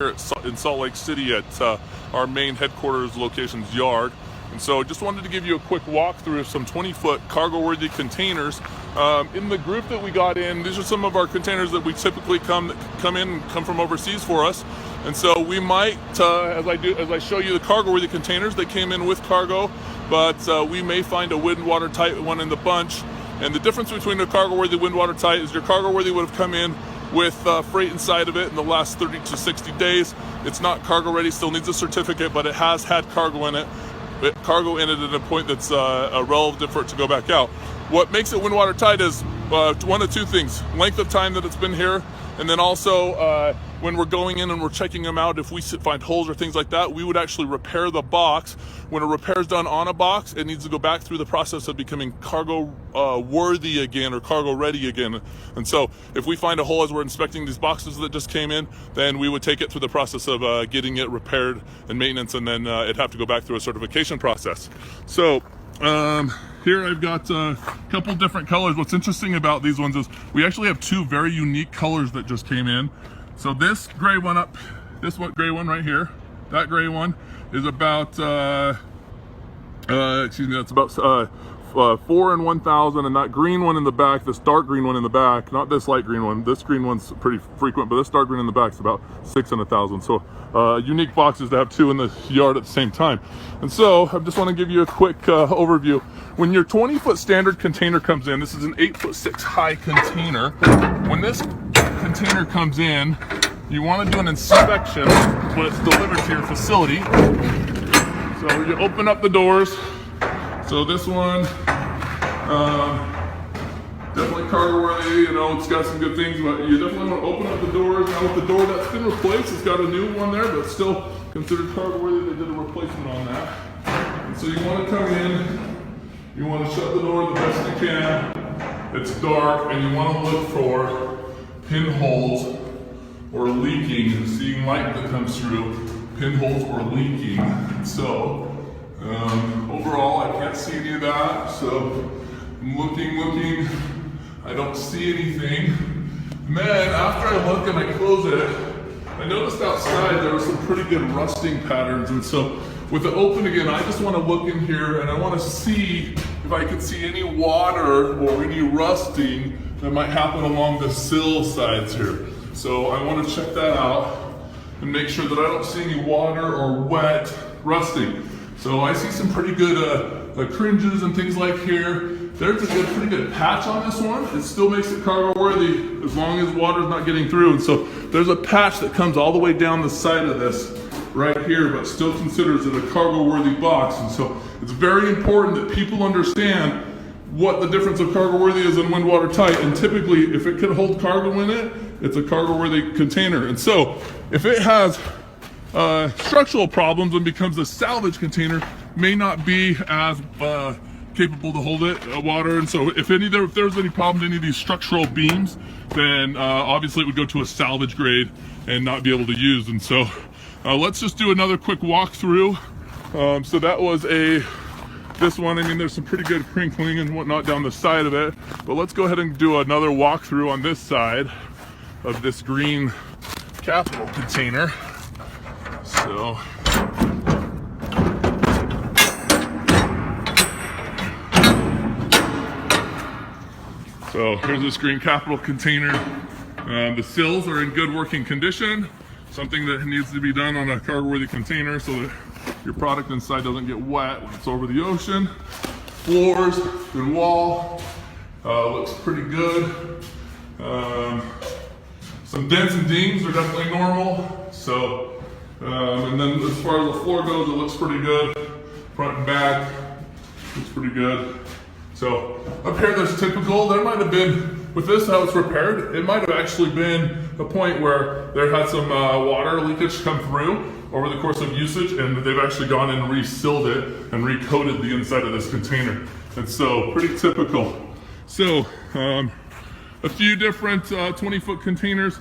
in Salt Lake City at our main headquarters location's yard. And so just wanted to give you a quick walkthrough of some 20-foot cargo-worthy containers. In the group that we got in, these are some of our containers that we typically come from overseas for us. And so we might, as I show you the cargo-worthy containers, they came in with cargo, but we may find a wind watertight one in the bunch. And the difference between a cargo-worthy wind watertight is your cargo-worthy would have come in with freight inside of it in the last 30 to 60 days. It's not cargo ready, still needs a certificate, but it has had cargo in it. At a point that's relevant for it to go back out. What makes it wind watertight is one of two things: length of time that it's been here, and then also when we're going in and we're checking them out, if we find holes or things like that, we would actually repair the box. When a repair is done on a box, it needs to go back through the process of becoming cargo worthy again, or cargo ready again. And so if we find a hole as we're inspecting these boxes that just came in, then we would take it through the process of getting it repaired and maintenance, and then it'd have to go back through a certification process. So here I've got a couple different colors. What's interesting about these ones is we actually have two very unique colors that just came in. So this gray one gray one right here, that gray one is about that's about 4 in 1,000, and that green one in the back, this dark green one in the back, not this light green one, this green one's pretty frequent, but this dark green in the back is about 6 in 1,000. So unique boxes to have two in the yard at the same time. And so I just want to give you a quick overview. When your 20-foot standard container comes in, this is an 8'6" high container. When this container comes in, you want to do an inspection when it's delivered to your facility. So you open up the doors. So this one, definitely cargo worthy, it's got some good things, but you definitely want to open up the doors. Now with the door that's been replaced, it's got a new one there, but still considered cargo worthy. They did a replacement on that. And so you want to come in, you want to shut the door the best you can. It's dark, and you want to look for pinholes or leaking, seeing light that comes through, pinholes or leaking. So overall, I can't see any of that, so I'm looking, I don't see anything. And then after I look and I close it, I noticed outside there were some pretty good rusting patterns, and so with it open again, I just want to look in here and I want to see if I can see any water or any rusting that might happen along the sill sides here. So I want to check that out and make sure that I don't see any water or wet rusting. So I see some pretty good cringes and things like here. There's a pretty good patch on this one. It still makes it cargo worthy as long as water's not getting through. And so there's a patch that comes all the way down the side of this right here, but still considers it a cargo worthy box. And so it's very important that people understand what the difference of cargo worthy is and wind watertight. And typically, if it can hold cargo in it, it's a cargo worthy container. And so if it has structural problems and becomes a salvage container, may not be as capable to hold it water. And so if there's any problem to any of these structural beams, then obviously it would go to a salvage grade and not be able to use. And so let's just do another quick walkthrough. So that was this one. I mean, there's some pretty good crinkling and whatnot down the side of it, but let's go ahead and do another walkthrough on this side of this green capital container. So here's this green capital container. The sills are in good working condition, something that needs to be done on a cargo-worthy container so that your product inside doesn't get wet when it's over the ocean. Floors and wall looks pretty good. Some dents and dings are definitely normal. So, and then as far as the floor goes, it looks pretty good. Front and back looks pretty good. So up here, there's typical. There might have been, with this how it's repaired, it might have actually been a point where there had some water leakage come through over the course of usage, and they've actually gone in and re-sealed it and recoated the inside of this container. And so pretty typical. So a few different 20-foot containers.